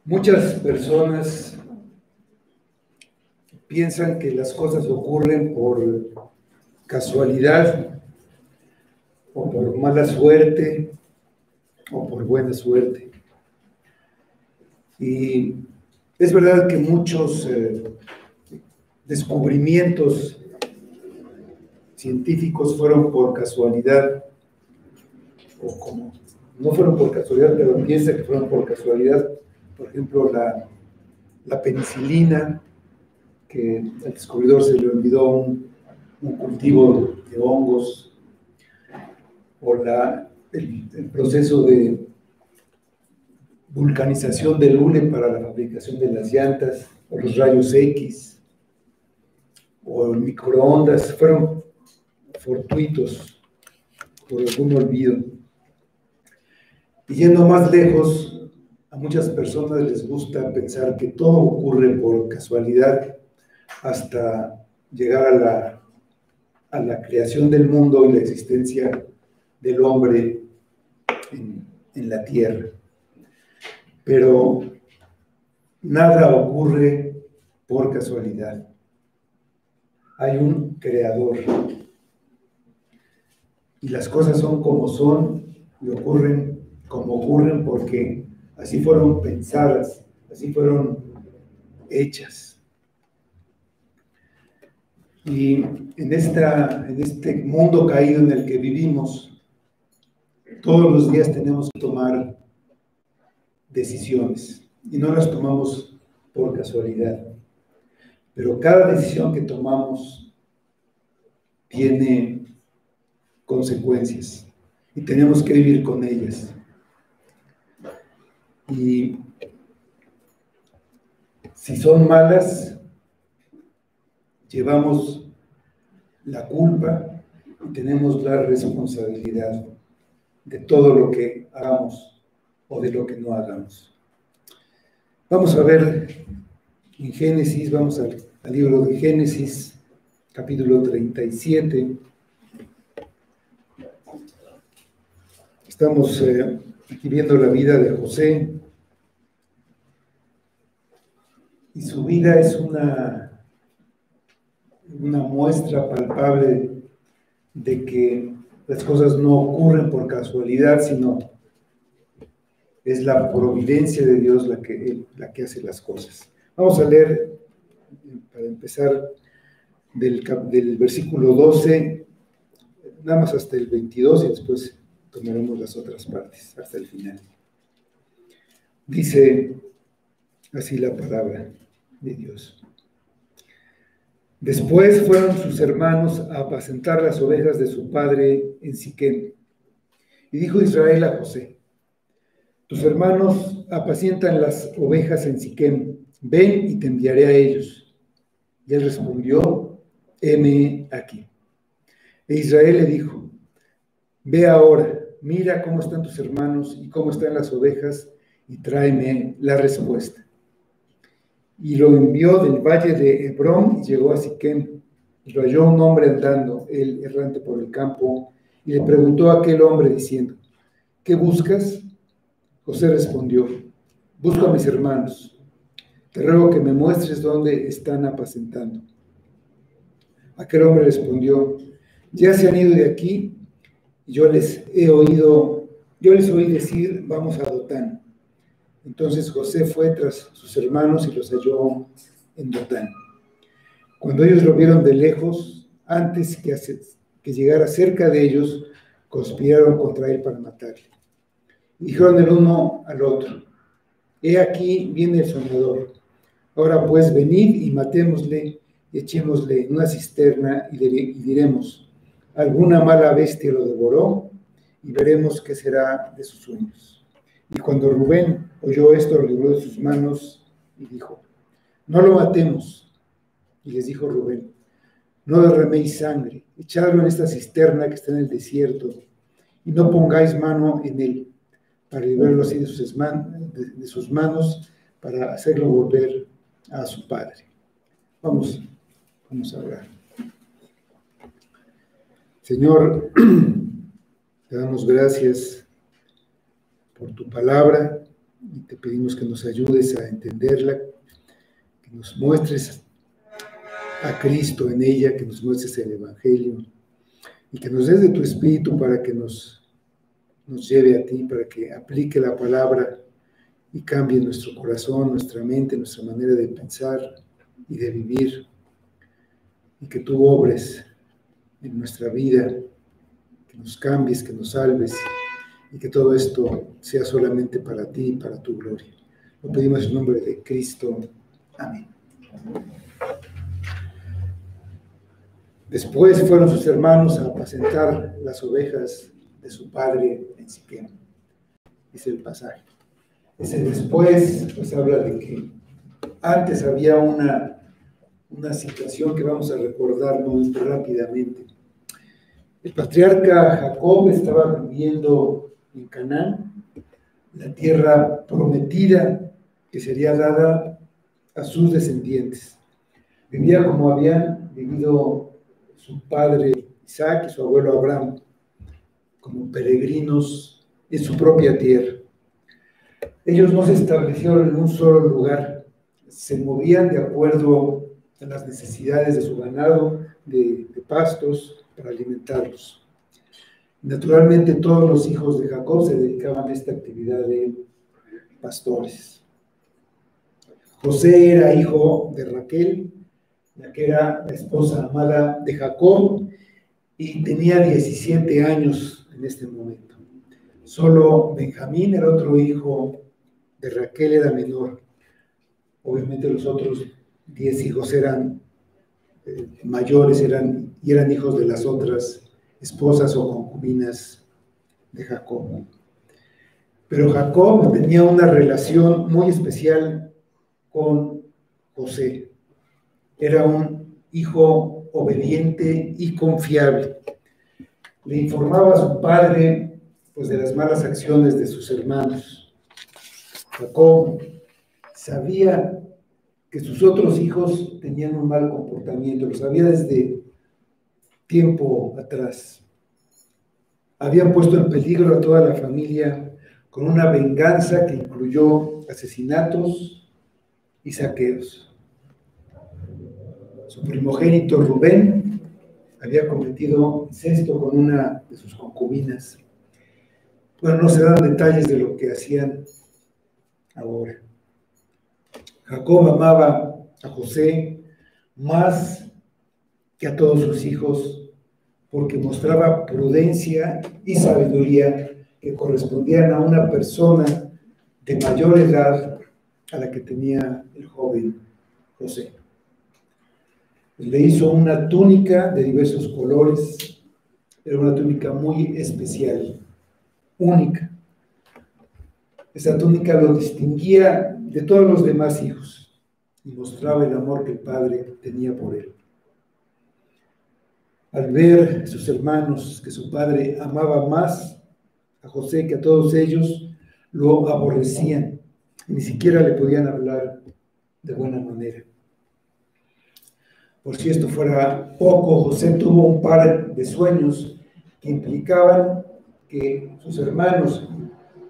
Muchas personas piensan que las cosas ocurren por casualidad, o por mala suerte, o por buena suerte. Y es verdad que muchos descubrimientos científicos fueron por casualidad, o como no fueron por casualidad, pero piensa que fueron por casualidad. Por ejemplo, la penicilina, que al descubridor se le olvidó un cultivo de hongos, o el proceso de vulcanización del hule para la fabricación de las llantas, o los rayos X, o el microondas, fueron fortuitos por algún olvido. Y yendo más lejos, a muchas personas les gusta pensar que todo ocurre por casualidad hasta llegar a la creación del mundo y la existencia del hombre en la tierra. Pero nada ocurre por casualidad. Hay un creador. Y las cosas son como son y ocurren como ocurren porque así fueron pensadas, así fueron hechas. Y en este mundo caído en el que vivimos, todos los días tenemos que tomar decisiones y no las tomamos por casualidad. Pero cada decisión que tomamos tiene consecuencias y tenemos que vivir con ellas. Y si son malas, llevamos la culpa y tenemos la responsabilidad de todo lo que hagamos o de lo que no hagamos. Vamos a ver en Génesis, vamos al libro de Génesis, capítulo 37. Estamos aquí viendo la vida de José, y su vida es una muestra palpable de que las cosas no ocurren por casualidad, sino es la providencia de Dios la que hace las cosas. Vamos a leer, para empezar, del versículo 12, nada más hasta el 22, y después tomaremos las otras partes, hasta el final. Dice así la palabra de Dios. Después fueron sus hermanos a apacentar las ovejas de su padre en Siquem. Y dijo Israel a José: tus hermanos apacientan las ovejas en Siquem, ven y te enviaré a ellos. Y él respondió: heme aquí. E Israel le dijo: ve ahora, mira cómo están tus hermanos y cómo están las ovejas, y tráeme la respuesta. Y lo envió del valle de Hebrón y llegó a Siquem. Y lo halló un hombre andando, él errante por el campo, y le preguntó a aquel hombre diciendo: ¿qué buscas? José respondió: busco a mis hermanos. Te ruego que me muestres dónde están apacentando. Aquel hombre respondió: ya se han ido de aquí, y yo les oí decir: vamos a Dotán. Entonces José fue tras sus hermanos y los halló en Dotán. Cuando ellos lo vieron de lejos, antes que llegara cerca de ellos, conspiraron contra él para matarle. Y dijeron el uno al otro: he aquí viene el soñador. Ahora pues venid y matémosle y echémosle en una cisterna y diremos: alguna mala bestia lo devoró, y veremos qué será de sus sueños. Y cuando Rubén oyó esto, lo libró de sus manos y dijo: no lo matemos. Y les dijo Rubén: no derraméis sangre, echadlo en esta cisterna que está en el desierto, y no pongáis mano en él, para librarlo así de sus manos, para hacerlo volver a su padre. Vamos a orar. Señor, te damos gracias por tu palabra, y te pedimos que nos ayudes a entenderla, que nos muestres a Cristo en ella, que nos muestres el Evangelio y que nos des de tu Espíritu para que nos lleve a ti, para que aplique la palabra y cambie nuestro corazón, nuestra mente, nuestra manera de pensar y de vivir, y que tú obres en nuestra vida, que nos cambies, que nos salves, y que todo esto sea solamente para ti y para tu gloria. Lo pedimos en nombre de Cristo. Amén. Después fueron sus hermanos a apacentar las ovejas de su padre en Siquem. Dice el pasaje. Ese después pues habla de que antes había una situación que vamos a recordar muy rápidamente. El patriarca Jacob estaba viviendo en Canaán, la tierra prometida que sería dada a sus descendientes. Vivía como habían vivido su padre Isaac y su abuelo Abraham, como peregrinos en su propia tierra. Ellos no se establecieron en un solo lugar, se movían de acuerdo a las necesidades de su ganado, de pastos, para alimentarlos. Naturalmente, todos los hijos de Jacob se dedicaban a esta actividad de pastores. José era hijo de Raquel, la que era la esposa amada de Jacob, y tenía 17 años en este momento. Solo Benjamín, el otro hijo de Raquel, era menor. Obviamente los otros 10 hijos eran mayores, eran hijos de las otras esposas o concubinas de Jacob. Pero Jacob tenía una relación muy especial con José. Era un hijo obediente y confiable. Le informaba a su padre pues, de las malas acciones de sus hermanos. Jacob sabía que sus otros hijos tenían un mal comportamiento, lo sabía desde tiempo atrás. Habían puesto en peligro a toda la familia con una venganza que incluyó asesinatos y saqueos. Su primogénito Rubén había cometido incesto con una de sus concubinas. Bueno, no se dan detalles de lo que hacían ahora. Jacob amaba a José más que a todos sus hijos porque mostraba prudencia y sabiduría que correspondían a una persona de mayor edad a la que tenía el joven José. Le hizo una túnica de diversos colores, era una túnica muy especial, única. Esa túnica lo distinguía de todos los demás hijos y mostraba el amor que el padre tenía por él. Al ver a sus hermanos que su padre amaba más a José que a todos ellos, lo aborrecían, ni siquiera le podían hablar de buena manera. Por si esto fuera poco, José tuvo un par de sueños que implicaban que sus hermanos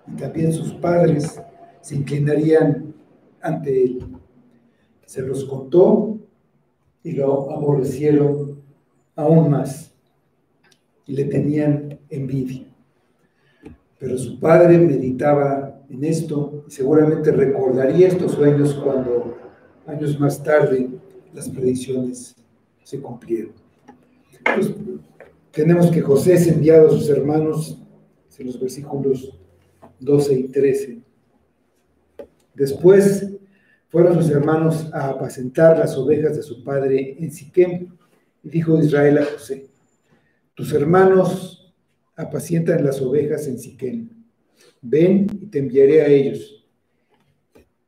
y también sus padres se inclinarían ante él. Se los contó y lo aborrecieron aún más y le tenían envidia. Pero su padre meditaba en esto y seguramente recordaría estos sueños cuando años más tarde las predicciones se cumplieron. Entonces, tenemos que José es enviado a sus hermanos en los versículos 12 y 13. Después fueron sus hermanos a apacentar las ovejas de su padre en Siquem, y dijo Israel a José: tus hermanos apacientan las ovejas en Siquem, ven y te enviaré a ellos.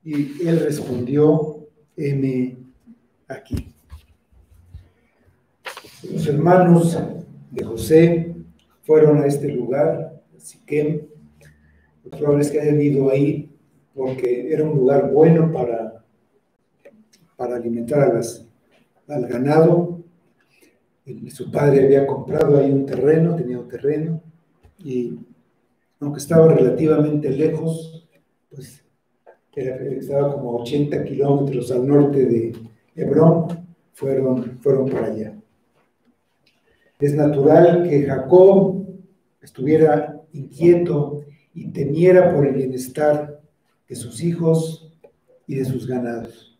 Y él respondió: heme aquí. Los hermanos de José fueron a este lugar, Siquem. Lo probable es que hayan ido ahí porque era un lugar bueno para alimentar al ganado. Su padre había comprado ahí un terreno, tenía un terreno, y aunque estaba relativamente lejos, pues estaba como a 80 kilómetros al norte de Hebrón, fueron para allá. Es natural que Jacob estuviera inquieto y temiera por el bienestar de sus hijos y de sus ganados.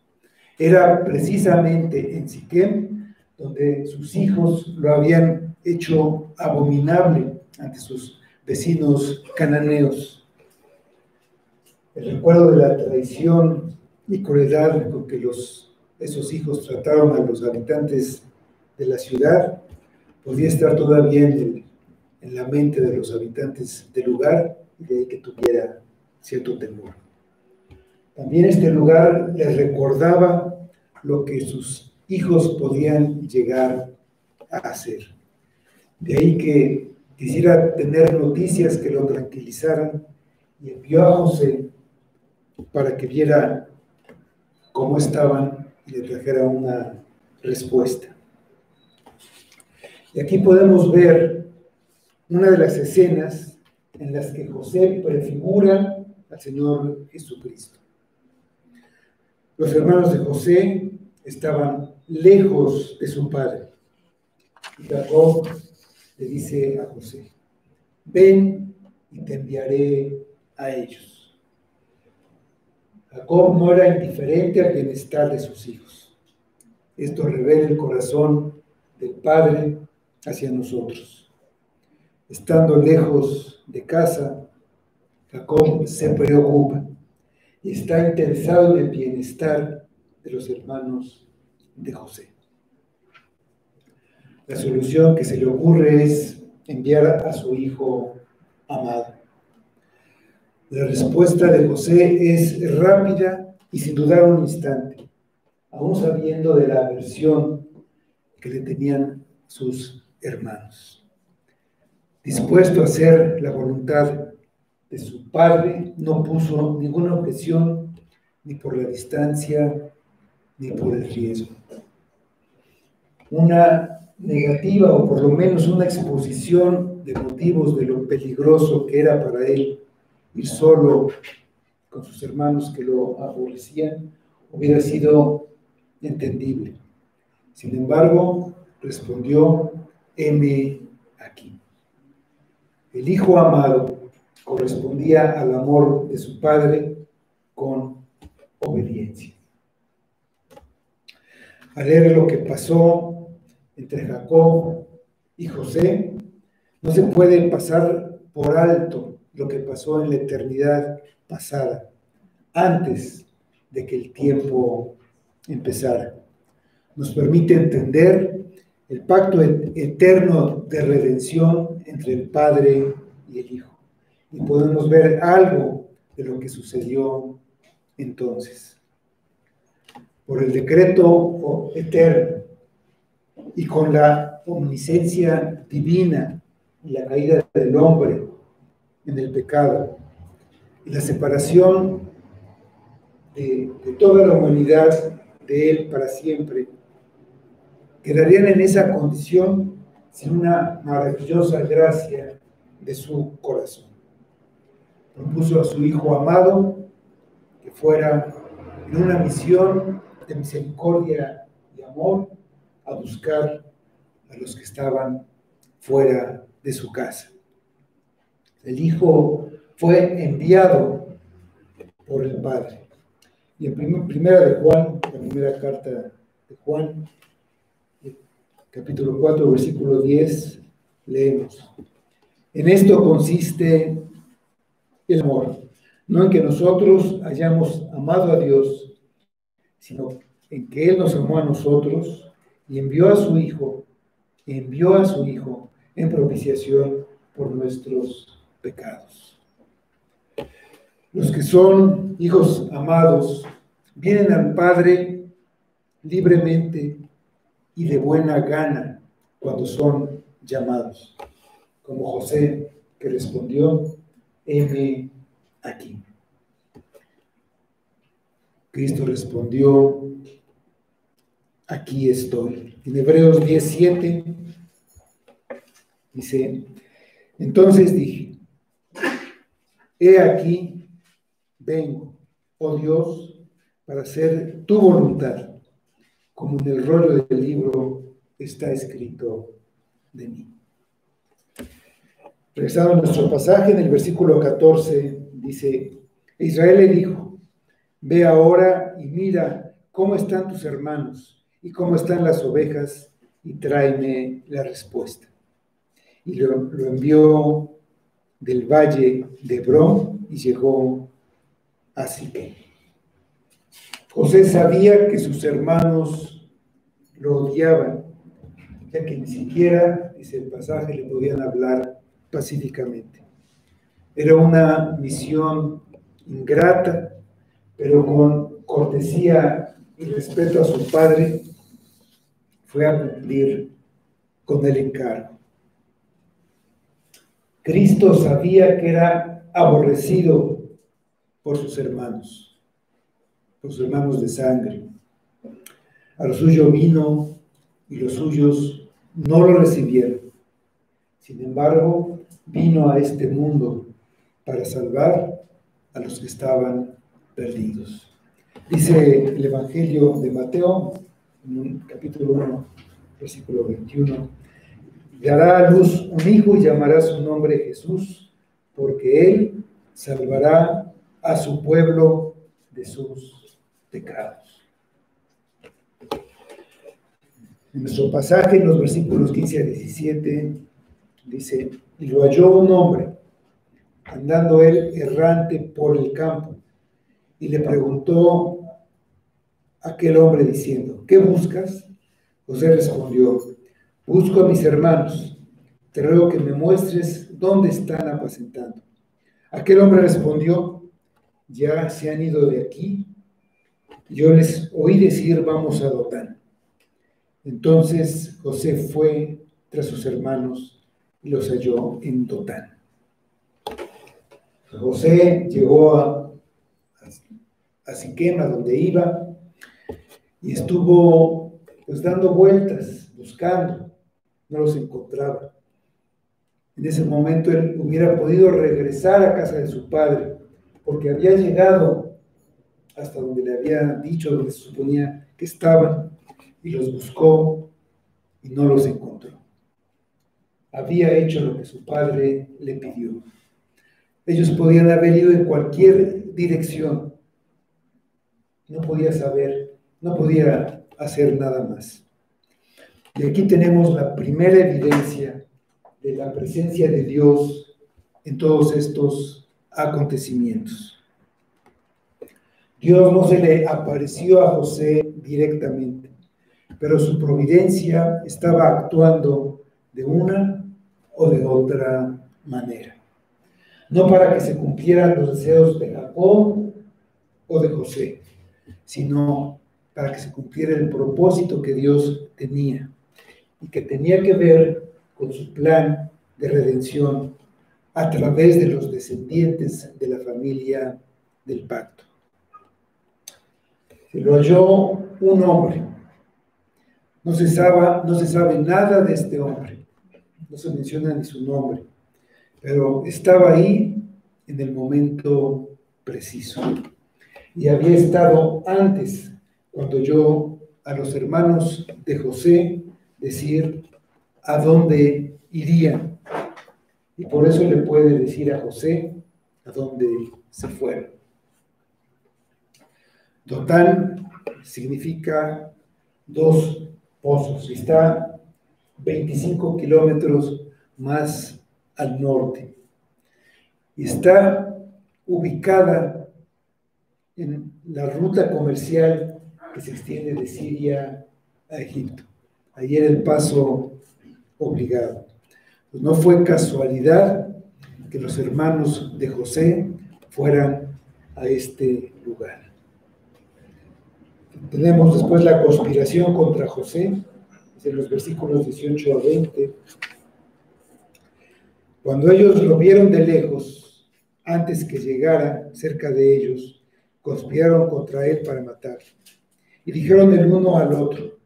Era precisamente en Siquem donde sus hijos lo habían hecho abominable ante sus vecinos cananeos. El recuerdo de la traición y crueldad con que esos hijos trataron a los habitantes de la ciudad podía estar todavía en la mente de los habitantes del lugar, y de ahí que tuviera cierto temor. También este lugar les recordaba lo que sus hijos podían llegar a hacer. De ahí que quisiera tener noticias que lo tranquilizaran y envió a José para que viera cómo estaban y le trajera una respuesta. Y aquí podemos ver una de las escenas en las que José prefigura al Señor Jesucristo. Los hermanos de José estaban lejos de su padre. Y Jacob le dice a José: ven y te enviaré a ellos. Jacob no era indiferente al bienestar de sus hijos. Esto revela el corazón del Padre hacia nosotros. Estando lejos de casa, Jacob se preocupa y está interesado en el bienestar de los hermanos de José. La solución que se le ocurre es enviar a su hijo amado. La respuesta de José es rápida y sin dudar un instante, aún sabiendo de la aversión que le tenían sus hermanos. Dispuesto a hacer la voluntad de su padre, no puso ninguna objeción, ni por la distancia, ni por el riesgo. Una negativa, o por lo menos una exposición de motivos de lo peligroso que era para él ir solo con sus hermanos que lo aborrecían, hubiera sido entendible. Sin embargo, respondió: heme aquí. El hijo amado correspondía al amor de su padre con obediencia. Al leer lo que pasó entre Jacob y José, no se puede pasar por alto lo que pasó en la eternidad pasada, antes de que el tiempo empezara. Nos permite entender el pacto eterno de redención entre el Padre y el Hijo. Y podemos ver algo de lo que sucedió entonces. Por el decreto eterno y con la omnisciencia divina y la caída del hombre en el pecado y la separación de toda la humanidad de él para siempre, quedarían en esa condición sin una maravillosa gracia de su corazón. Propuso a su Hijo amado que fuera en una misión de misericordia y amor a buscar a los que estaban fuera de su casa. El Hijo fue enviado por el Padre. Y en primera de Juan, la primera carta de Juan, capítulo 4, versículo 10, leemos: en esto consiste el amor, no en que nosotros hayamos amado a Dios, sino en que Él nos amó a nosotros y envió a su Hijo en propiciación por nuestros pecados. Los que son hijos amados vienen al Padre libremente y de buena gana cuando son llamados, como José, que respondió: heme aquí. Cristo respondió: aquí estoy. En Hebreos 10:7 dice: entonces dije, he aquí, vengo. oh Dios, para hacer tu voluntad, como en el rollo del libro está escrito de mí. Regresando a nuestro pasaje, en el versículo 14, dice, Israel le dijo, ve ahora y mira cómo están tus hermanos y cómo están las ovejas y tráeme la respuesta. Y lo envió del valle de Hebrón y llegó a Siquem. José sabía que sus hermanos lo odiaban, ya que ni siquiera, dice el pasaje, le podían hablar pacíficamente. Era una misión ingrata, pero con cortesía y respeto a su padre, fue a cumplir con el encargo. Cristo sabía que era aborrecido por sus hermanos de sangre. A lo suyo vino y los suyos no lo recibieron. Sin embargo, vino a este mundo para salvar a los que estaban perdidos. Dice el Evangelio de Mateo, en el capítulo 1, versículo 21, dará a luz un hijo y llamará su nombre Jesús, porque él salvará a su pueblo de sus pecados. En nuestro pasaje, en los versículos 15 a 17, dice, y lo halló un hombre, andando él errante por el campo, y le preguntó a aquel hombre diciendo, ¿qué buscas? José respondió, busco a mis hermanos, te ruego que me muestres dónde están apacentando. Aquel hombre respondió, ya se han ido de aquí, yo les oí decir, vamos a Dotán. Entonces José fue tras sus hermanos y los halló en Dotán. José llegó a Siquem, a donde iba, y estuvo pues dando vueltas, buscando, no los encontraba. En ese momento él hubiera podido regresar a casa de su padre, porque había llegado hasta donde le había dicho, donde se suponía que estaban, y los buscó y no los encontró. Había hecho lo que su padre le pidió. Ellos podían haber ido en cualquier dirección. No podía saber, no podía hacer nada más. Y aquí tenemos la primera evidencia de la presencia de Dios en todos estos acontecimientos. Dios no se le apareció a José directamente, pero su providencia estaba actuando de una o de otra manera. No para que se cumplieran los deseos de Jacob o de José, sino para que se cumpliera el propósito que Dios tenía y que tenía que ver con su plan de redención a través de los descendientes de la familia del pacto. Se lo halló un hombre. No se sabe nada de este hombre. No se menciona ni su nombre. Pero estaba ahí en el momento preciso. Y había estado antes, cuando oyó a los hermanos de José decir a dónde irían. Y por eso le puede decir a José a dónde se fueron. Dotán significa dos pozos. Está 25 kilómetros más al norte. Y está ubicada en la ruta comercial que se extiende de Siria a Egipto. Ahí era el paso obligado. Pues no fue casualidad que los hermanos de José fueran a este lugar. Tenemos después la conspiración contra José, en los versículos 18 a 20. Cuando ellos lo vieron de lejos, antes que llegara cerca de ellos, conspiraron contra él para matarlo. Y dijeron el uno al otro,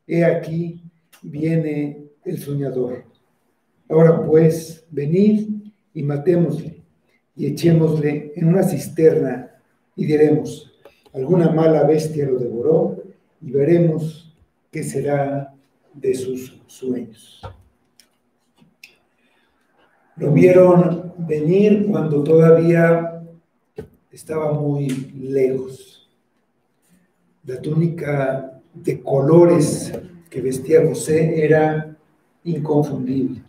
he aquí viene el soñador. Ahora pues, venid y matémosle, y echémosle en una cisterna y diremos, alguna mala bestia lo devoró, y veremos qué será de sus sueños. Lo vieron venir cuando todavía estaba muy lejos. La túnica de colores que vestía José era inconfundible.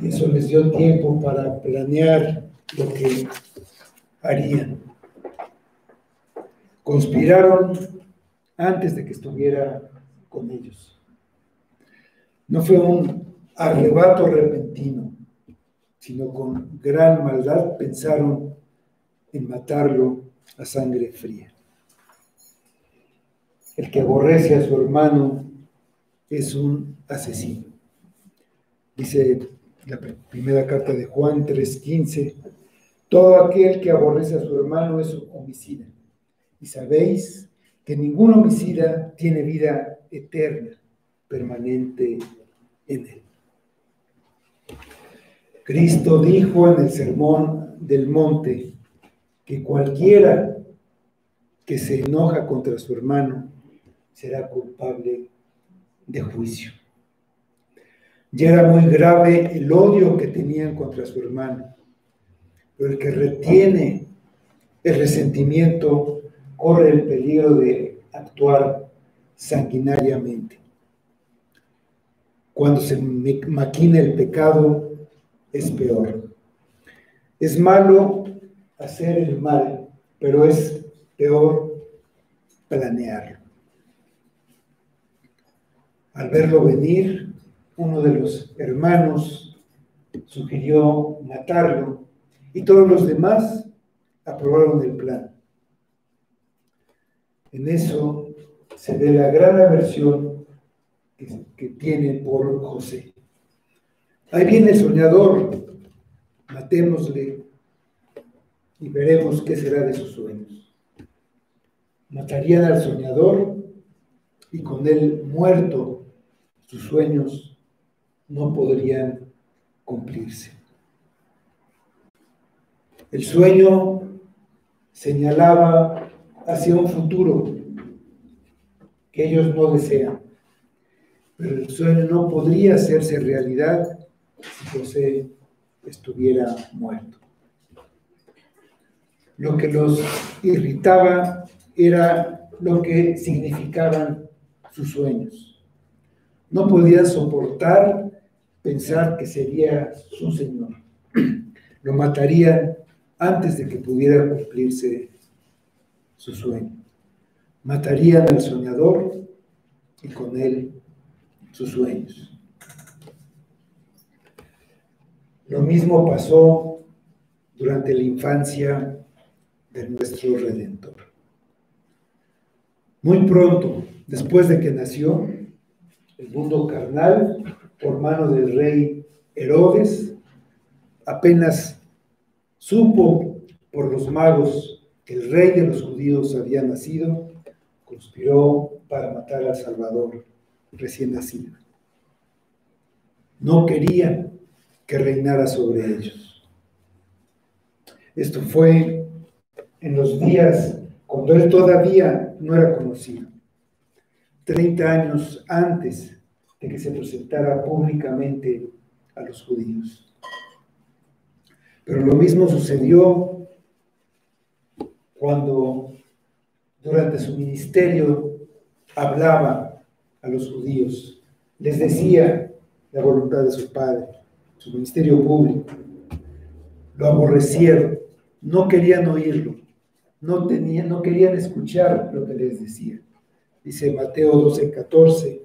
Y eso les dio tiempo para planear lo que harían. Conspiraron antes de que estuviera con ellos. No fue un arrebato repentino, sino con gran maldad pensaron en matarlo a sangre fría. El que aborrece a su hermano es un asesino. Dice la primera carta de Juan 3:15, todo aquel que aborrece a su hermano es un homicida. Y sabéis que ningún homicida tiene vida eterna, permanente en él. Cristo dijo en el Sermón del Monte que cualquiera que se enoja contra su hermano será culpable de juicio. Ya era muy grave el odio que tenían contra su hermano, pero el que retiene el resentimiento corre el peligro de actuar sanguinariamente. Cuando se maquina el pecado, es peor. Es malo hacer el mal, pero es peor planearlo. Al verlo venir, uno de los hermanos sugirió matarlo y todos los demás aprobaron el plan. En eso se ve la gran aversión que tiene por José. Ahí viene el soñador, matémosle y veremos qué será de sus sueños. Matarían al soñador y con él muerto, sus sueños no podrían cumplirse. El sueño señalaba hacia un futuro que ellos no desean, pero el sueño no podría hacerse realidad si José estuviera muerto. Lo que los irritaba era lo que significaban sus sueños. No podían soportar pensar que sería su Señor. Lo matarían antes de que pudiera cumplirse su sueño. Matarían al soñador y con él sus sueños. Lo mismo pasó durante la infancia de nuestro Redentor. Muy pronto, después de que nació, el mundo carnal, por mano del rey Herodes, apenas supo por los magos que el rey de los judíos había nacido, conspiró para matar al Salvador recién nacido. No querían que reinara sobre ellos. Esto fue en los días cuando él todavía no era conocido, 30 años antes de que se presentara públicamente a los judíos. Pero lo mismo sucedió cuando durante su ministerio hablaba a los judíos, les decía la voluntad de su Padre, su ministerio público. Lo aborrecieron, no querían oírlo, no querían escuchar lo que les decía. Dice Mateo 12:14,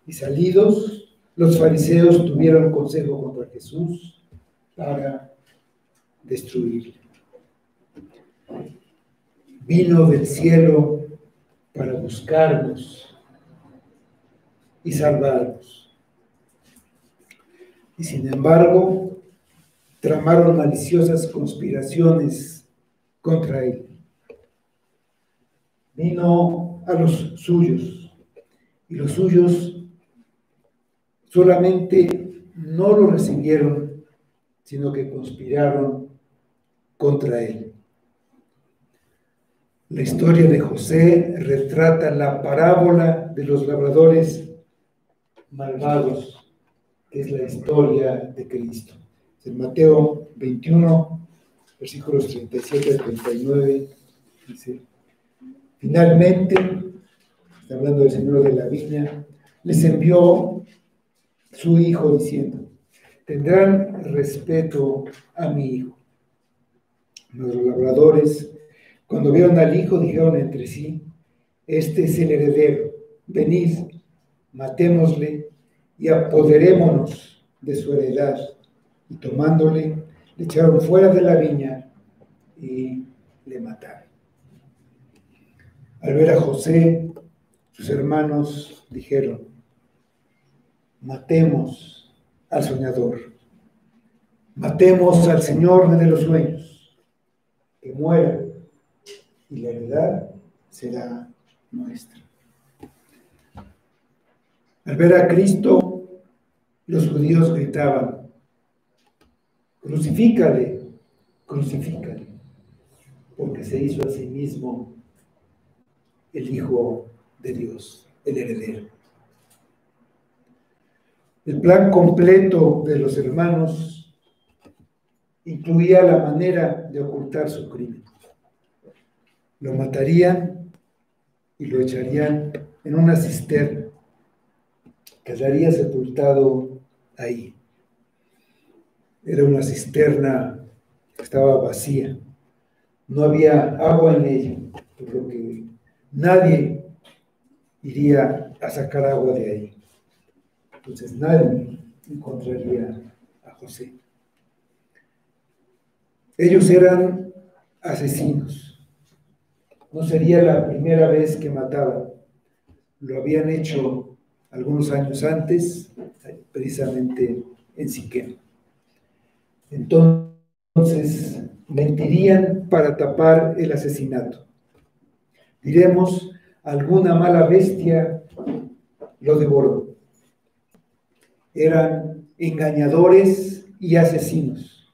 y salidos, los fariseos tuvieron consejo contra Jesús para destruirle. Vino del cielo para buscarnos y salvarnos. Y sin embargo, tramaron maliciosas conspiraciones contra él. Vino a los suyos, y los suyos solamente no lo recibieron, sino que conspiraron contra él. La historia de José retrata la parábola de los labradores malvados, que es la historia de Cristo. En Mateo 21, versículos 37 al 39, dice: finalmente, está hablando del Señor de la viña, les envió su hijo diciendo: tendrán respeto a mi hijo. Los labradores, cuando vieron al hijo, dijeron entre sí: este es el heredero, venid, matémosle y apoderémonos de su heredad. Y tomándole, le echaron fuera de la viña y le mataron. Al ver a José, sus hermanos dijeron: matemos al soñador, matemos al Señor de los sueños, que muera y la heredad será nuestra. Al ver a Cristo, los judíos gritaban: crucifícale, crucifícale, porque se hizo a sí mismo el Hijo de Dios, el heredero. El plan completo de los hermanos incluía la manera de ocultar su crimen. Lo matarían y lo echarían en una cisterna. Quedaría sepultado ahí. Era una cisterna que estaba vacía. No había agua en ella, por lo que nadie iría a sacar agua de ahí. Entonces nadie encontraría a José. Ellos eran asesinos. No sería la primera vez que mataban. Lo habían hecho algunos años antes, precisamente en Siquem. Entonces, mentirían para tapar el asesinato. Diremos: alguna mala bestia lo devoró. Eran engañadores y asesinos,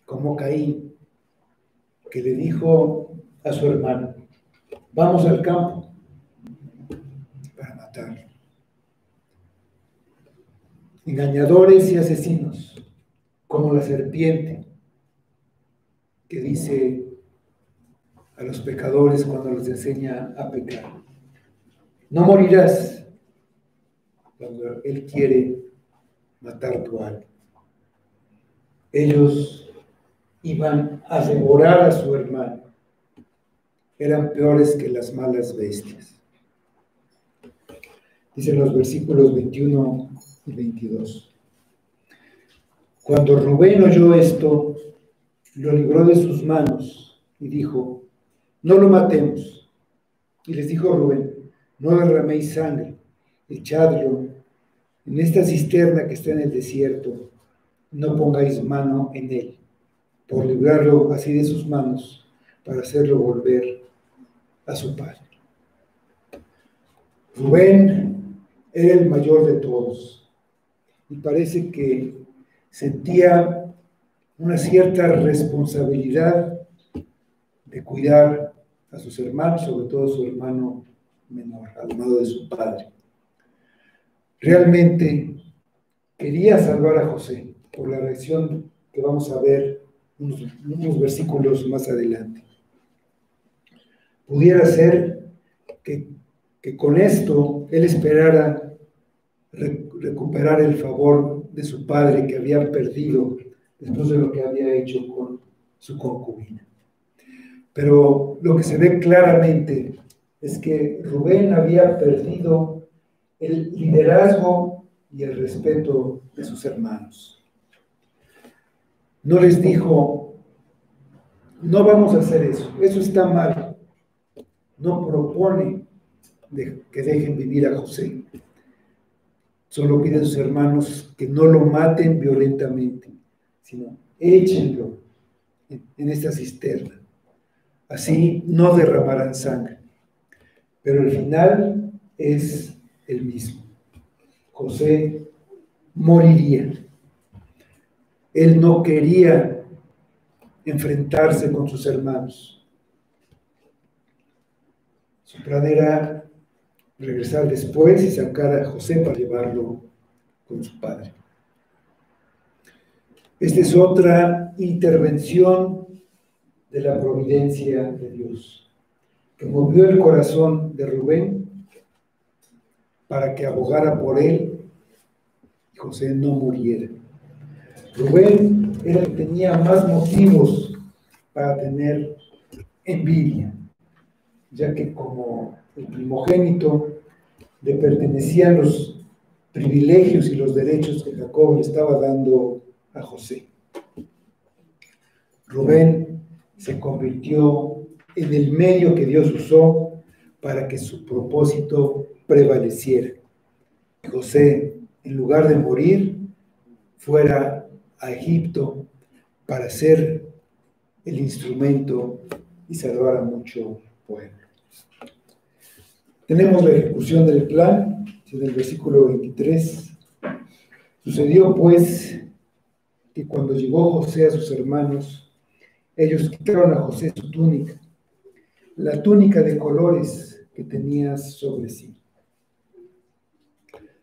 como Caín, que le dijo a su hermano: vamos al campo para matarlo. Engañadores y asesinos, como la serpiente que dice a los pecadores cuando los enseña a pecar: no morirás, cuando él quiere matar tu alma. Ellos iban a devorar a su hermano. Eran peores que las malas bestias. Dicen los versículos 21 y 22. Cuando Rubén oyó esto, lo libró de sus manos y dijo: no lo matemos. Y les dijo Rubén: no derraméis sangre, echadlo en esta cisterna que está en el desierto, no pongáis mano en él, por librarlo así de sus manos, para hacerlo volver a su padre. Rubén era el mayor de todos y parece que sentía una cierta responsabilidad de cuidar a sus hermanos, sobre todo a su hermano menor, al lado de su padre. Realmente quería salvar a José, por la reacción que vamos a ver unos versículos más adelante. Pudiera ser que con esto él esperara recuperar el favor de su padre, que había perdido después de lo que había hecho con su concubina. Pero lo que se ve claramente es que Rubén había perdido el liderazgo y el respeto de sus hermanos. No les dijo: no vamos a hacer eso, eso está mal. No propone que dejen vivir a José. Solo pide a sus hermanos que no lo maten violentamente, sino échenlo en esta cisterna. Así no derramarán sangre. Pero el final es el mismo. José moriría. Él no quería enfrentarse con sus hermanos. Su plan era regresar después y sacar a José para llevarlo con su padre. Esta es otra intervención de la providencia de Dios, que movió el corazón de Rubén para que abogara por él y José no muriera. Rubén era el que tenía más motivos para tener envidia, ya que como el primogénito le pertenecían los privilegios y los derechos que Jacob le estaba dando a José. Rubén se convirtió en el medio que Dios usó para que su propósito prevaleciera. José, en lugar de morir, fuera a Egipto para ser el instrumento y salvar a mucho pueblo. Tenemos la ejecución del plan, en el versículo 23. Sucedió pues que cuando llegó José a sus hermanos, ellos quitaron a José su túnica, la túnica de colores que tenía sobre sí.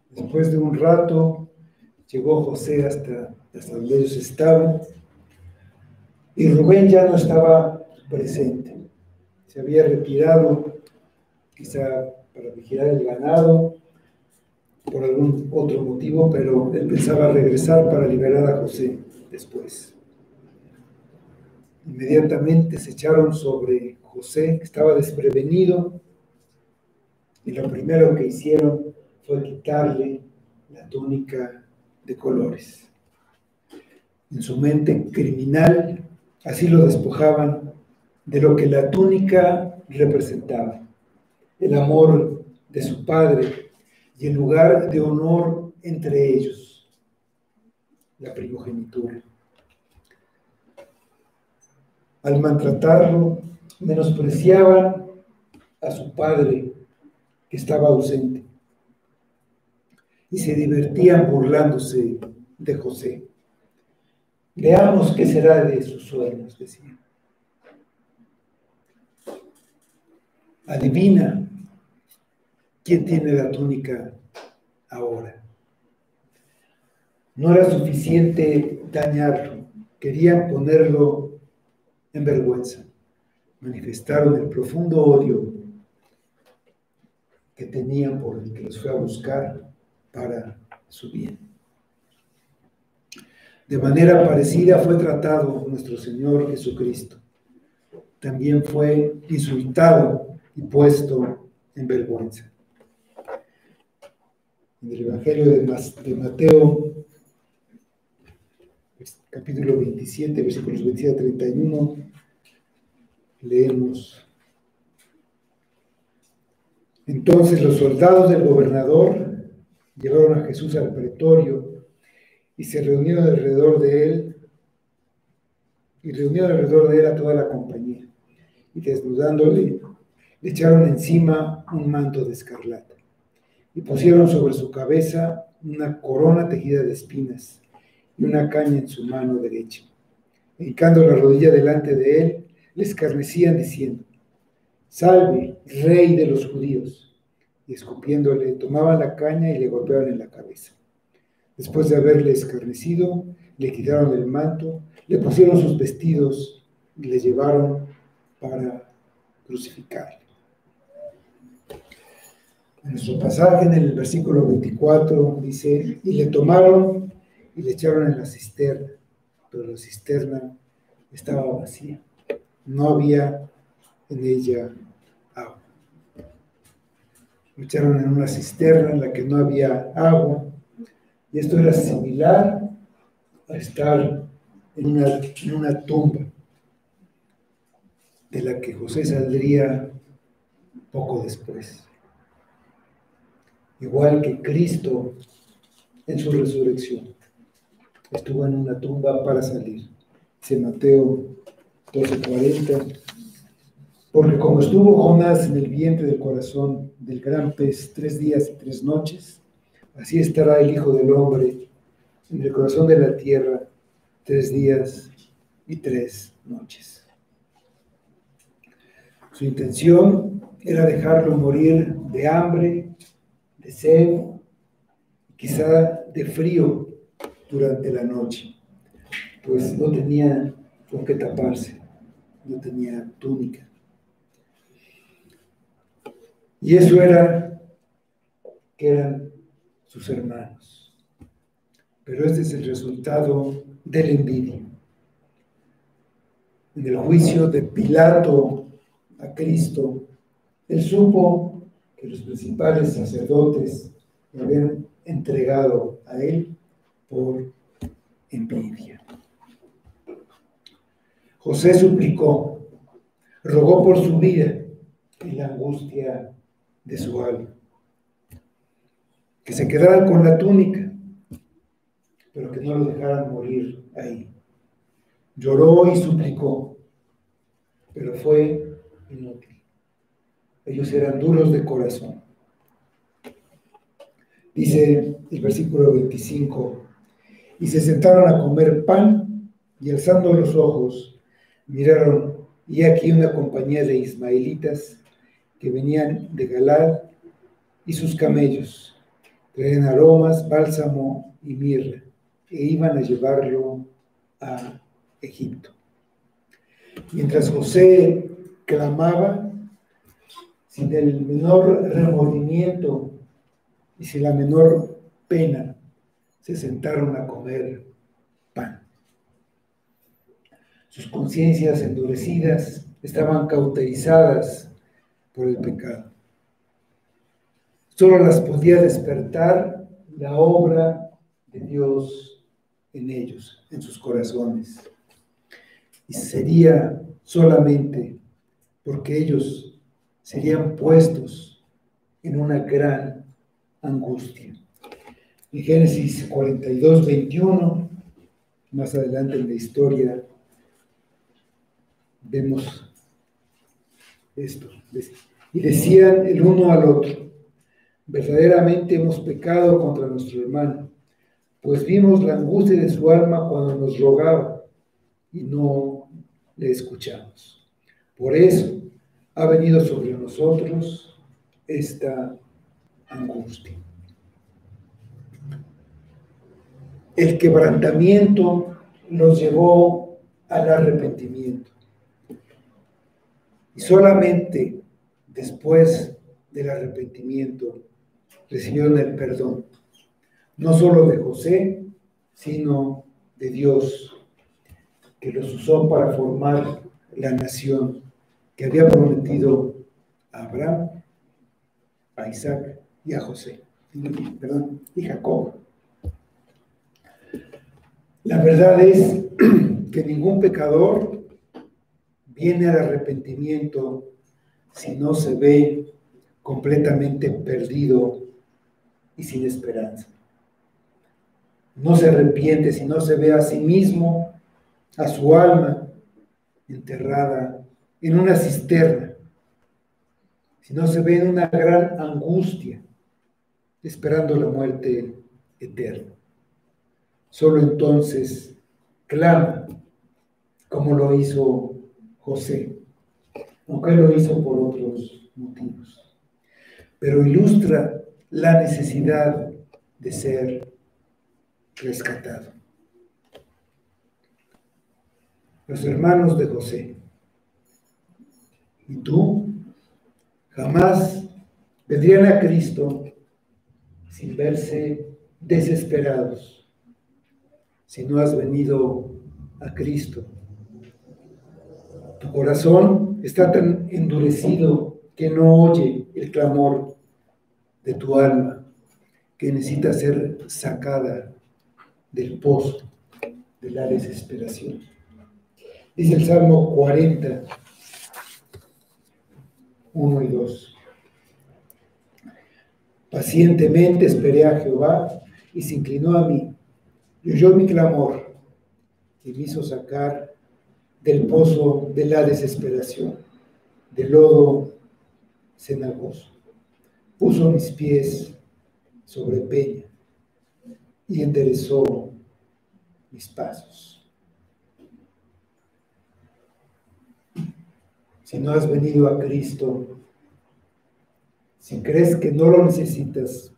Después de un rato, llegó José hasta donde ellos estaban, y Rubén ya no estaba presente. Se había retirado, quizá para vigilar el ganado, por algún otro motivo, pero él pensaba regresar para liberar a José después. Inmediatamente se echaron sobre José, que estaba desprevenido, y lo primero que hicieron fue quitarle la túnica de colores. En su mente criminal, así lo despojaban de lo que la túnica representaba, el amor de su padre y el lugar de honor entre ellos, la primogenitura. Al maltratarlo, menospreciaban a su padre, que estaba ausente, y se divertían burlándose de José. Veamos qué será de sus sueños, decían. Adivina quién tiene la túnica ahora. No era suficiente dañarlo, querían ponerlo en vergüenza. Manifestaron el profundo odio que tenían por el que los fue a buscar para su bien. De manera parecida fue tratado nuestro Señor Jesucristo. También fue insultado y puesto en vergüenza. En el Evangelio de Mateo, capítulo 27, versículos 27 a 31, leemos: Entonces los soldados del gobernador llevaron a Jesús al pretorio y se reunieron alrededor de él, a toda la compañía, y desnudándole, le echaron encima un manto de escarlata, y pusieron sobre su cabeza una corona tejida de espinas, y una caña en su mano derecha. Hincando la rodilla delante de él, le escarnecían diciendo: Salve, Rey de los judíos. Y escupiéndole, tomaban la caña y le golpeaban en la cabeza. Después de haberle escarnecido, le quitaron el manto, le pusieron sus vestidos y le llevaron para crucificarle. En nuestro pasaje, en el versículo 24, dice: Y le tomaron y le echaron en la cisterna, pero la cisterna estaba vacía. No había en ella agua. Lo echaron en una cisterna en la que no había agua, y esto era similar a estar en una tumba de la que José saldría poco después. Igual que Cristo en su resurrección estuvo en una tumba para salir. Dice Mateo 12:40, porque como estuvo Jonás en el vientre del corazón del gran pez 3 días y 3 noches, así estará el Hijo del Hombre en el corazón de la tierra 3 días y 3 noches. Su intención era dejarlo morir de hambre, de sed, quizá de frío durante la noche, pues no tenía con qué taparse, no tenía túnica. Y eso era que eran sus hermanos. Pero este es el resultado de la envidia. En el juicio de Pilato a Cristo, él supo que los principales sacerdotes lo habían entregado a él por envidia. José suplicó, rogó por su vida en la angustia de su alma, que se quedaran con la túnica, pero que no lo dejaran morir ahí. Lloró y suplicó, pero fue inútil. Ellos eran duros de corazón. Dice el versículo 25, y se sentaron a comer pan, y alzando los ojos, miraron, y aquí una compañía de ismaelitas que venían de Galad, y sus camellos traían aromas, bálsamo y mirra, e iban a llevarlo a Egipto. Mientras José clamaba, sin el menor remordimiento y sin la menor pena, se sentaron a comer pan. Sus conciencias endurecidas estaban cauterizadas por el pecado. Solo las podía despertar la obra de Dios en ellos, en sus corazones. Y sería solamente porque ellos serían puestos en una gran angustia. En Génesis 42, 21, más adelante en la historia, vemos esto. Y decían el uno al otro, verdaderamente hemos pecado contra nuestro hermano, pues vimos la angustia de su alma cuando nos rogaba y no le escuchamos. Por eso ha venido sobre nosotros esta angustia. El quebrantamiento los llevó al arrepentimiento. Y solamente después del arrepentimiento recibieron el perdón, no solo de José, sino de Dios, que los usó para formar la nación que había prometido a Abraham, a Isaac y a José, y Jacob. La verdad es que ningún pecador viene al arrepentimiento si no se ve completamente perdido y sin esperanza. No se arrepiente si no se ve a sí mismo, a su alma, enterrada en una cisterna, si no se ve en una gran angustia, esperando la muerte eterna. Solo entonces clama, como lo hizo José, aunque lo hizo por otros motivos, pero ilustra la necesidad de ser rescatado. Los hermanos de José y tú jamás vendrían a Cristo sin verse desesperados, si no has venido a Cristo. Tu corazón está tan endurecido que no oye el clamor de tu alma, que necesita ser sacada del pozo de la desesperación. Dice el Salmo 40, 1 y 2. Pacientemente esperé a Jehová y se inclinó a mí y oyó mi clamor y me hizo sacar del pozo de la desesperación, del lodo cenagoso. Puso mis pies sobre peña y enderezó mis pasos. si no has venido a Cristo, si crees que no lo necesitas,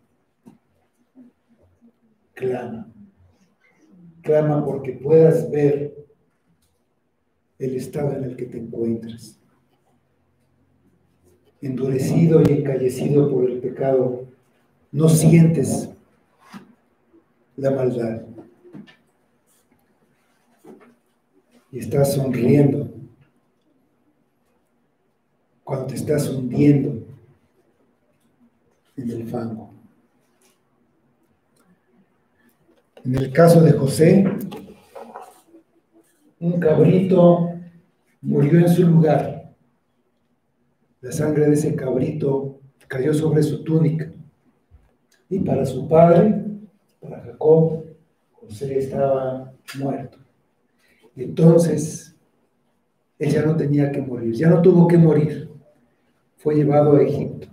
clama. Clama porque puedas ver el estado en el que te encuentras. Endurecido y encallecido por el pecado, no sientes la maldad. Y estás sonriendo cuando te estás hundiendo en el fango. En el caso de José, un cabrito murió en su lugar. La sangre de ese cabrito cayó sobre su túnica. Y para su padre, para Jacob, José estaba muerto. Y entonces, él ya no tenía que morir, ya no tuvo que morir. Fue llevado a Egipto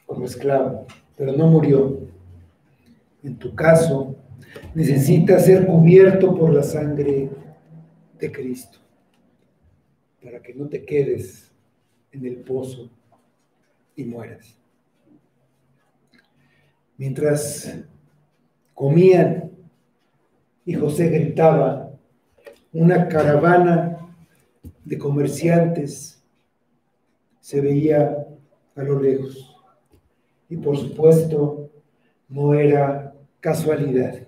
como esclavo, pero no murió. En tu caso, necesitas ser cubierto por la sangre de Cristo, para que no te quedes en el pozo y mueras. Mientras comían y José gritaba, una caravana de comerciantes se veía a lo lejos. Y por supuesto, no era casualidad.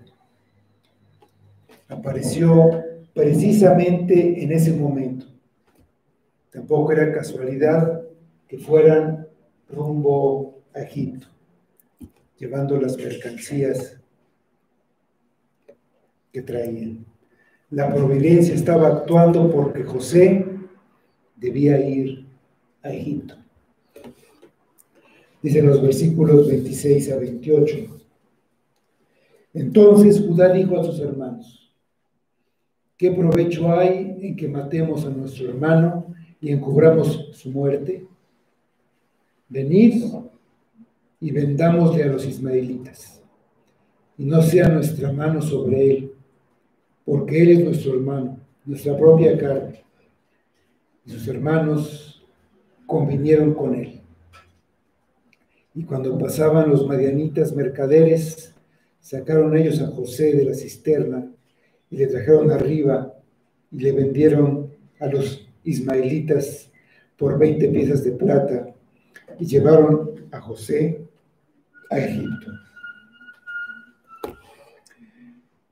Apareció precisamente en ese momento. Tampoco era casualidad que fueran rumbo a Egipto, llevando las mercancías que traían. La providencia estaba actuando porque José debía ir a Egipto. Dicen los versículos 26 a 28. Entonces Judá dijo a sus hermanos: ¿qué provecho hay en que matemos a nuestro hermano y encubramos su muerte? Venid y vendámosle a los ismaelitas, y no sea nuestra mano sobre él, porque él es nuestro hermano, nuestra propia carne. Y sus hermanos convinieron con él. Y cuando pasaban los madianitas mercaderes, sacaron ellos a José de la cisterna y le trajeron arriba y le vendieron a los ismaelitas por 20 piezas de plata y llevaron a José a Egipto.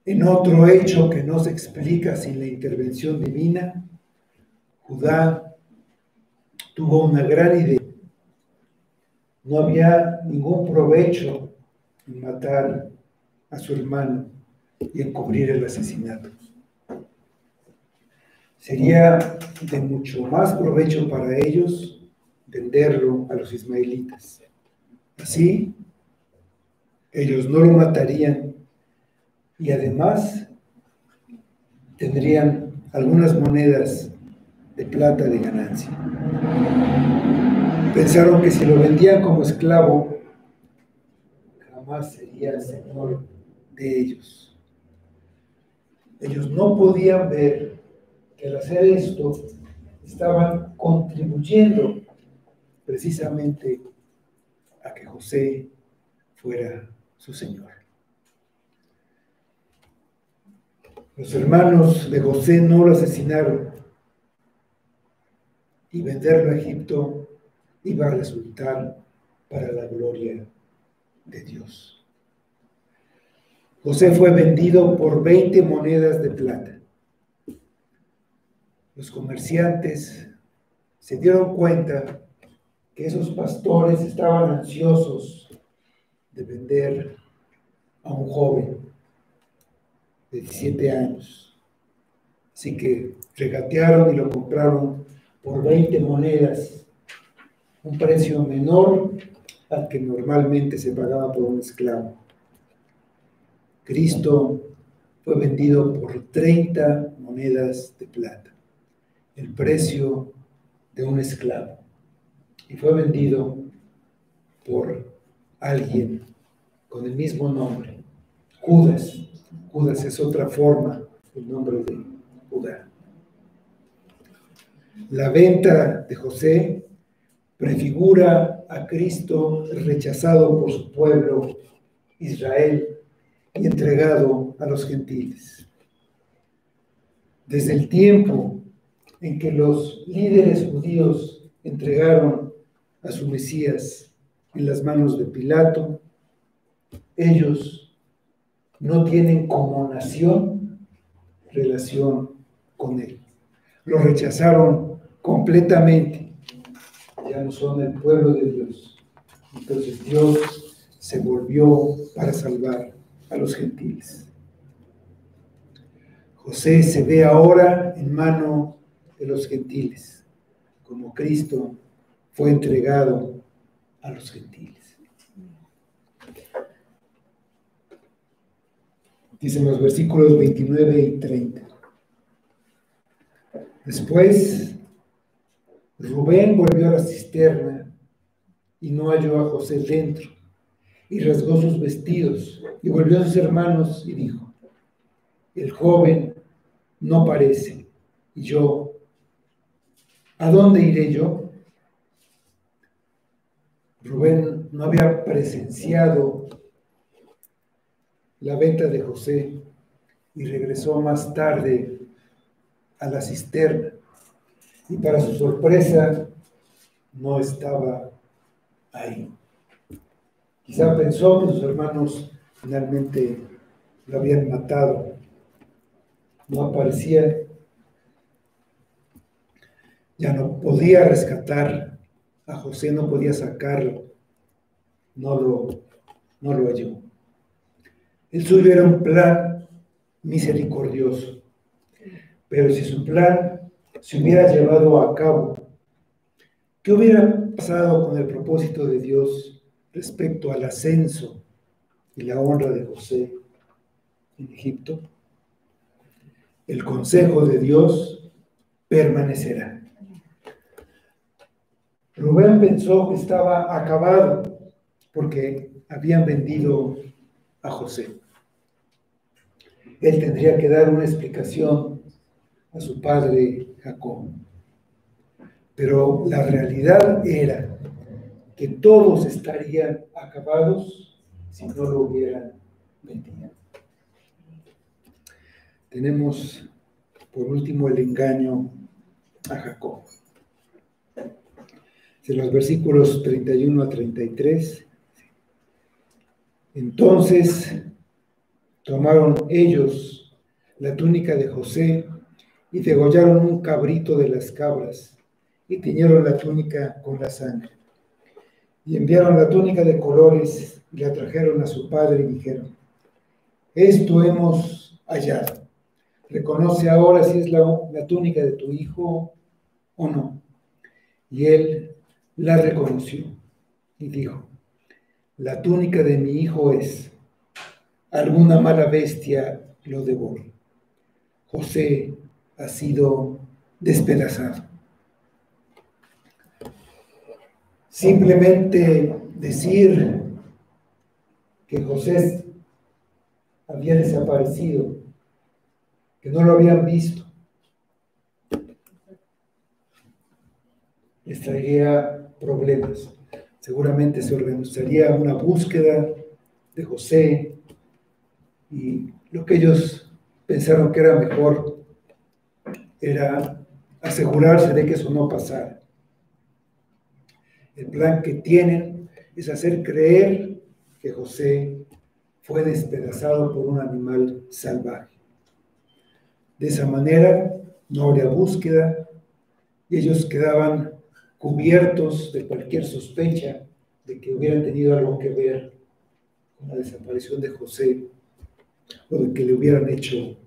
En otro hecho que no se explica sin la intervención divina, Judá tuvo una gran idea. No había ningún provecho en matar a su hermano y encubrir el asesinato. Sería de mucho más provecho para ellos venderlo a los ismaelitas. Así, ellos no lo matarían y además tendrían algunas monedas de plata de ganancia. Pensaron que si lo vendían como esclavo, jamás sería señor de ellos. Ellos no podían ver que al hacer esto estaban contribuyendo precisamente a que José fuera su señor. Los hermanos de José no lo asesinaron y venderlo a Egipto iba a resultar para la gloria de Dios. José fue vendido por 20 monedas de plata. Los comerciantes se dieron cuenta que esos pastores estaban ansiosos de vender a un joven de 17 años. Así que regatearon y lo compraron por 20 monedas, un precio menor al que normalmente se pagaba por un esclavo. Cristo fue vendido por 30 monedas de plata, el precio de un esclavo, y fue vendido por alguien con el mismo nombre, Judas. Judas es otra forma del nombre de Judá. La venta de José prefigura a Cristo rechazado por su pueblo Israel y entregado a los gentiles. Desde el tiempo en que los líderes judíos entregaron a su Mesías en las manos de Pilato, ellos no tienen como nación relación con él. Lo rechazaron completamente. Ya no son el pueblo de Dios. Entonces Dios se volvió para salvar a los gentiles. José se ve ahora en mano de los gentiles, como Cristo fue entregado a los gentiles. Dicen los versículos 29 y 30. Después, Rubén volvió a la cisterna y no halló a José dentro, y rasgó sus vestidos, y volvió a sus hermanos y dijo: el joven no parece, y yo, ¿a dónde iré yo? Rubén no había presenciado la venta de José y regresó más tarde a la cisterna, y para su sorpresa no estaba ahí. Quizá pensó que sus hermanos finalmente lo habían matado. No aparecía, ya no podía rescatar a José, no podía sacarlo, no lo halló. El suyo era un plan misericordioso, pero si su plan se hubiera llevado a cabo, ¿qué hubiera pasado con el propósito de Dios respecto al ascenso y la honra de José en Egipto? El consejo de Dios permanecerá. Rubén pensó que estaba acabado porque habían vendido a José. Él tendría que dar una explicación a su padre Jacob. Pero la realidad era que todos estarían acabados si no lo hubieran vendido. Tenemos, por último, el engaño a Jacob. De los versículos 31 a 33. Entonces tomaron ellos la túnica de José y degollaron un cabrito de las cabras y tiñeron la túnica con la sangre. Y enviaron la túnica de colores y la trajeron a su padre y dijeron: esto hemos hallado. Reconoce ahora si es la túnica de tu hijo o no. Y él la reconoció y dijo: la túnica de mi hijo es. Alguna mala bestia lo devoró. José ha sido despedazado. Simplemente decir que José había desaparecido, que no lo habían visto, les traería problemas. Seguramente se organizaría una búsqueda de José y lo que ellos pensaron que era mejor era asegurarse de que eso no pasara. El plan que tienen es hacer creer que José fue despedazado por un animal salvaje. De esa manera no habría búsqueda y ellos quedaban cubiertos de cualquier sospecha de que hubieran tenido algo que ver con la desaparición de José o de que le hubieran hecho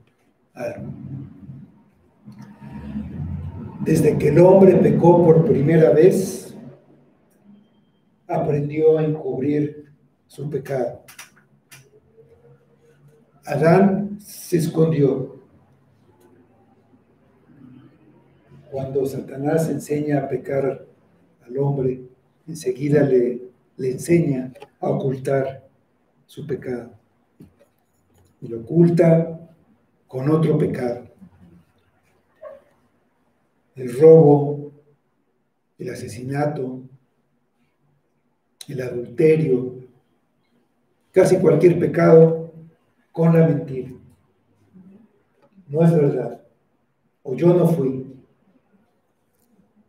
algo. Desde que el hombre pecó por primera vez, aprendió a encubrir su pecado. Adán se escondió. Cuando Satanás enseña a pecar al hombre, enseguida le enseña a ocultar su pecado. Y lo oculta con otro pecado. el robo, el asesinato, el adulterio, casi cualquier pecado con la mentira. No es verdad. O yo no fui.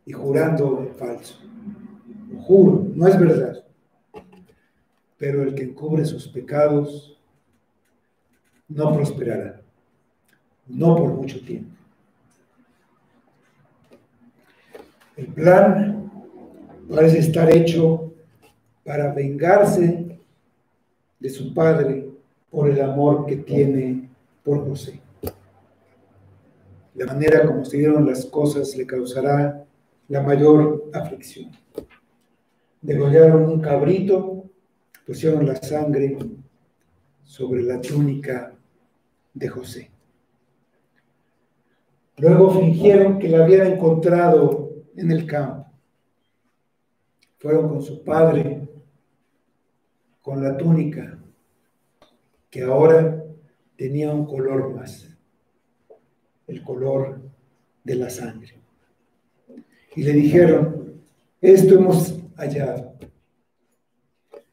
Y jurando en falso. Lo juro, no es verdad. Pero el que encubre sus pecados no prosperará. No por mucho tiempo. El plan parece estar hecho para vengarse de su padre por el amor que tiene por José. La manera como se dieron las cosas le causará la mayor aflicción. Degollaron un cabrito, pusieron la sangre sobre la túnica de José. Luego fingieron que la habían encontrado en el campo. Fueron con su padre, con la túnica, que ahora tenía un color más, el color de la sangre. Y le dijeron, esto hemos hallado.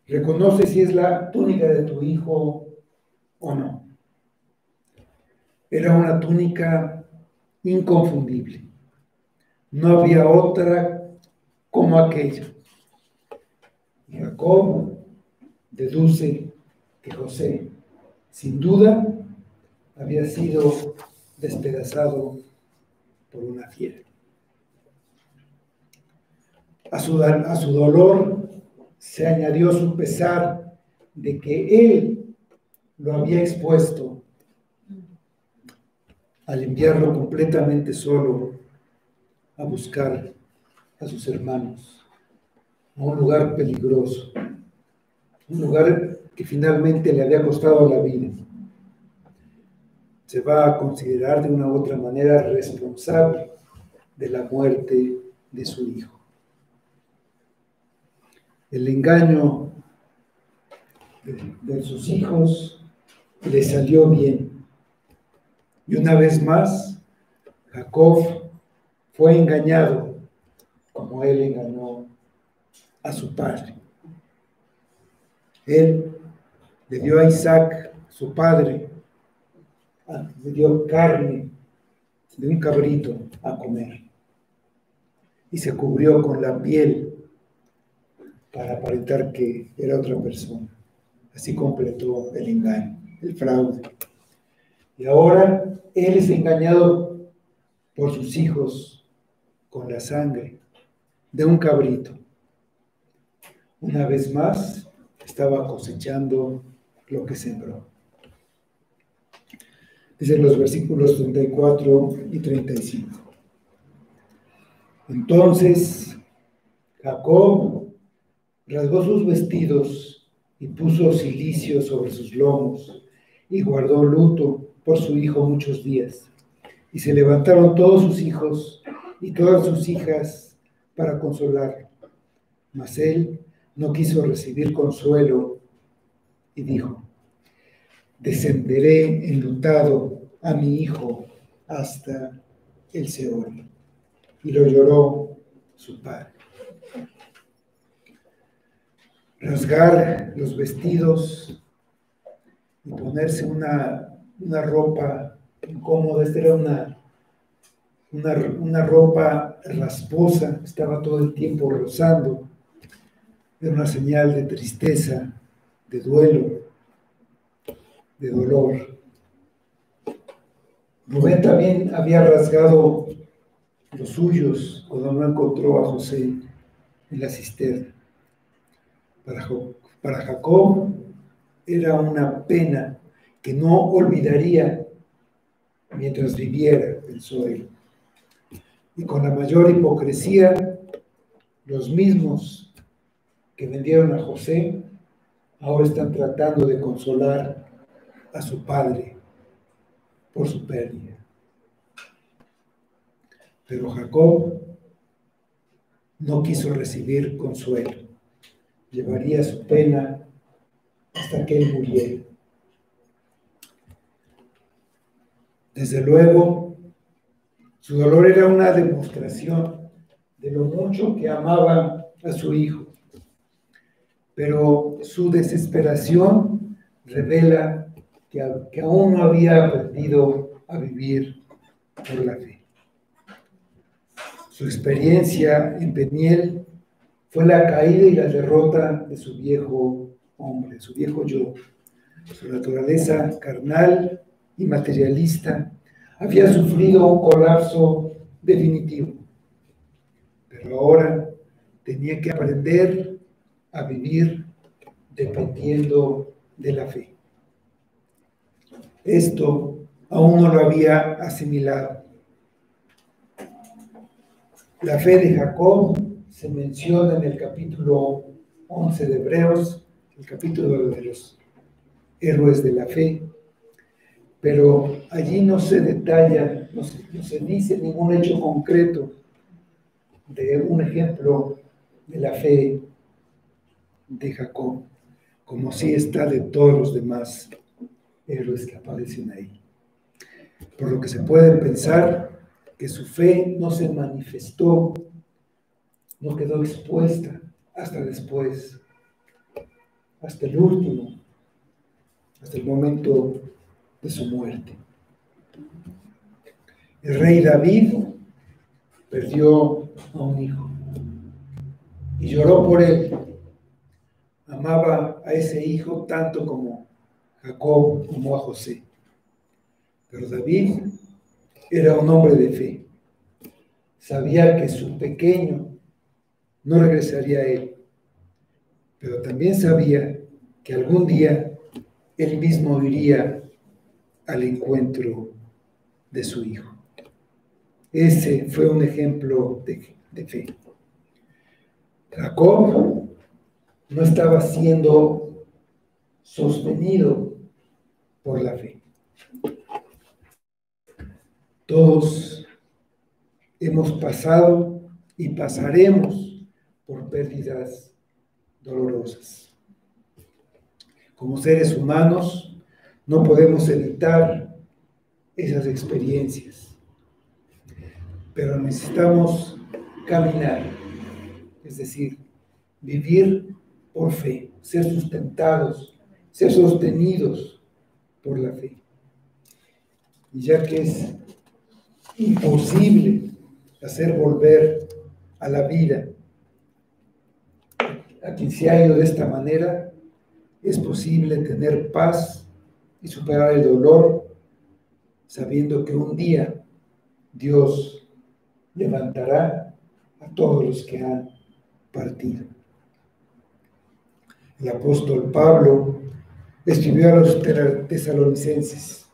Reconoce si es la túnica de tu hijo o no. Era una túnica inconfundible. No había otra como aquella. Y Jacob deduce que José, sin duda, había sido despedazado por una fiera. A su dolor se añadió su pesar de que él lo había expuesto al enviarlo completamente solo a buscar a sus hermanos, a un lugar peligroso, un lugar que finalmente le había costado la vida. Se va a considerar de una u otra manera responsable de la muerte de su hijo. El engaño de sus hijos le salió bien. Y una vez más, Jacob fue engañado como él engañó a su padre. Él le dio a Isaac, su padre, le dio carne de un cabrito a comer y se cubrió con la piel para aparentar que era otra persona. Así completó el engaño, el fraude. Y ahora él es engañado por sus hijos con la sangre de un cabrito. Una vez más, estaba cosechando lo que sembró. Dicen los versículos 34 y 35. Entonces, Jacob rasgó sus vestidos y puso cilicio sobre sus lomos y guardó luto por su hijo muchos días. Y se levantaron todos sus hijos y todas sus hijas para consolarlo. Mas él no quiso recibir consuelo y dijo, descenderé enlutado a mi hijo hasta el Seol. Y lo lloró su padre. Rasgar los vestidos y ponerse una ropa incómoda. Esta era una ropa rasposa, estaba todo el tiempo rozando. Era una señal de tristeza, de duelo, de dolor. Rubén también había rasgado los suyos cuando no encontró a José en la cisterna. Para Jacob era una pena que no olvidaría mientras viviera, pensó él. Y con la mayor hipocresía, los mismos que vendieron a José ahora están tratando de consolar a su padre por su pérdida. Pero Jacob no quiso recibir consuelo. Llevaría su pena hasta que él muriera. Desde luego, Su dolor era una demostración de lo mucho que amaba a su hijo, pero su desesperación revela que aún no había aprendido a vivir por la fe. Su experiencia en Peniel fue la caída y la derrota de su viejo hombre, su viejo yo. Su naturaleza carnal y materialista había sufrido un colapso definitivo, pero ahora tenía que aprender a vivir dependiendo de la fe. Esto aún no lo había asimilado. La fe de Jacob se menciona en el capítulo 11 de Hebreos, el capítulo de los héroes de la fe, pero allí no se detalla, no se dice ningún hecho concreto de un ejemplo de la fe de Jacob, como sí está de todos los demás héroes que aparecen ahí. Por lo que se puede pensar que su fe no se manifestó, no quedó expuesta hasta después, hasta el último, hasta el momento de su muerte. El rey David perdió a un hijo y lloró por él. Amaba a ese hijo tanto como Jacob amó a José. Pero David era un hombre de fe. Sabía que su pequeño no regresaría a él, pero también sabía que algún día él mismo iría al encuentro de su hijo. Ese fue un ejemplo de fe. Jacob no estaba siendo sostenido por la fe. Todos hemos pasado y pasaremos por pérdidas dolorosas. Como seres humanos, no podemos evitar esas experiencias, pero necesitamos caminar, es decir, vivir por fe, ser sustentados, ser sostenidos por la fe. Y ya que es imposible hacer volver a la vida a quien se ha ido de esta manera, es posible tener paz y superar el dolor, sabiendo que un día Dios levantará a todos los que han partido. El apóstol Pablo escribió a los tesalonicenses: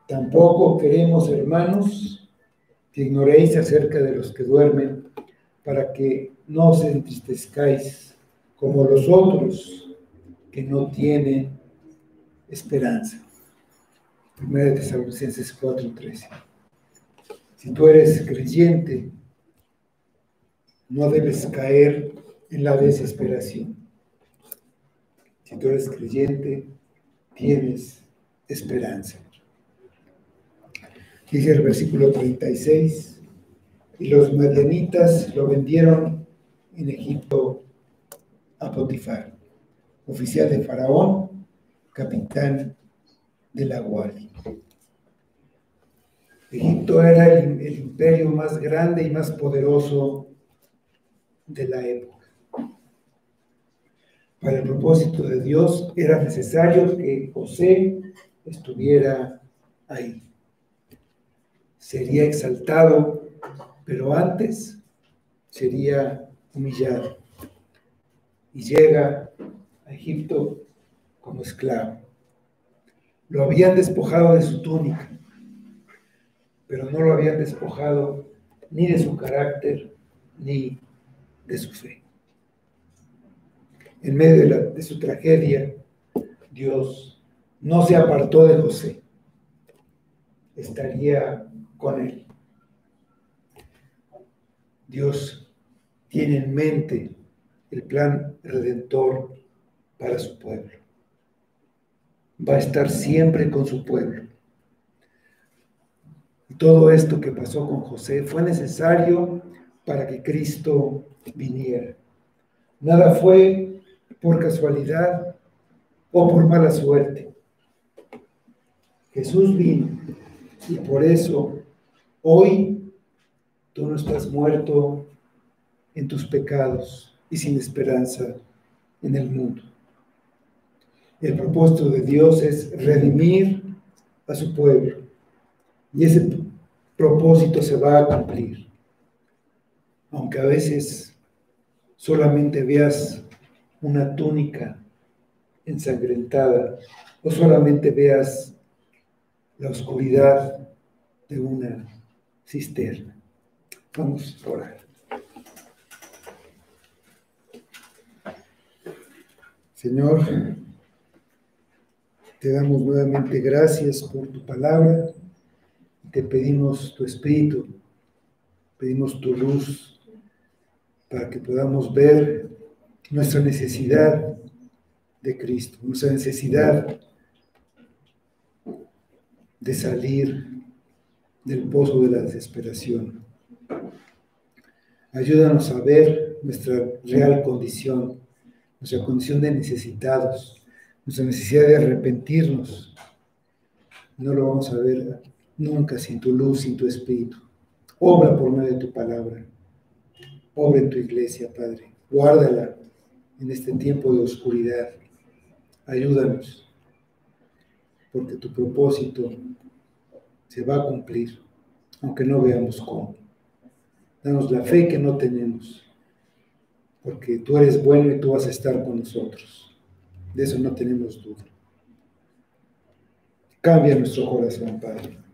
tampoco queremos, hermanos, que ignoréis acerca de los que duermen, para que no os entristezcáis como los otros que no tienen esperanza. 1 Tesalonicenses 4:13. Si tú eres creyente, no debes caer en la desesperación. Si tú eres creyente, tienes esperanza. Dice el versículo 36, y los madianitas lo vendieron en Egipto a Potifar, oficial de Faraón, capitán de la guardia. Egipto era el imperio más grande y más poderoso de la época. Para el propósito de Dios era necesario que José estuviera ahí. Sería exaltado, pero antes sería humillado. Y llega a Egipto como esclavo. Lo habían despojado de su túnica, pero no lo habían despojado ni de su carácter ni de su fe. En medio de su tragedia, Dios no se apartó de José, estaría con él. Dios tiene en mente el plan redentor para su pueblo. Va a estar siempre con su pueblo. Todo esto que pasó con José fue necesario para que Cristo viniera. Nada fue por casualidad o por mala suerte. Jesús vino y por eso hoy tú no estás muerto en tus pecados y sin esperanza en el mundo. El propósito de Dios es redimir a su pueblo y ese propósito se va a cumplir. Aunque a veces solamente veas una túnica ensangrentada o solamente veas la oscuridad de una cisterna. Vamos a orar. Señor, te damos nuevamente gracias por tu palabra. Te pedimos tu espíritu, pedimos tu luz para que podamos ver nuestra necesidad de Cristo, nuestra necesidad de salir del pozo de la desesperación. Ayúdanos a ver nuestra real condición, nuestra condición de necesitados, nuestra necesidad de arrepentirnos. No lo vamos a ver nunca sin tu luz, sin tu espíritu. Obra por medio de tu palabra. Obra en tu iglesia, Padre. Guárdala en este tiempo de oscuridad. Ayúdanos, porque tu propósito se va a cumplir, aunque no veamos cómo. Danos la fe que no tenemos, porque tú eres bueno y tú vas a estar con nosotros. De eso no tenemos duda. Cambia nuestro corazón, Padre.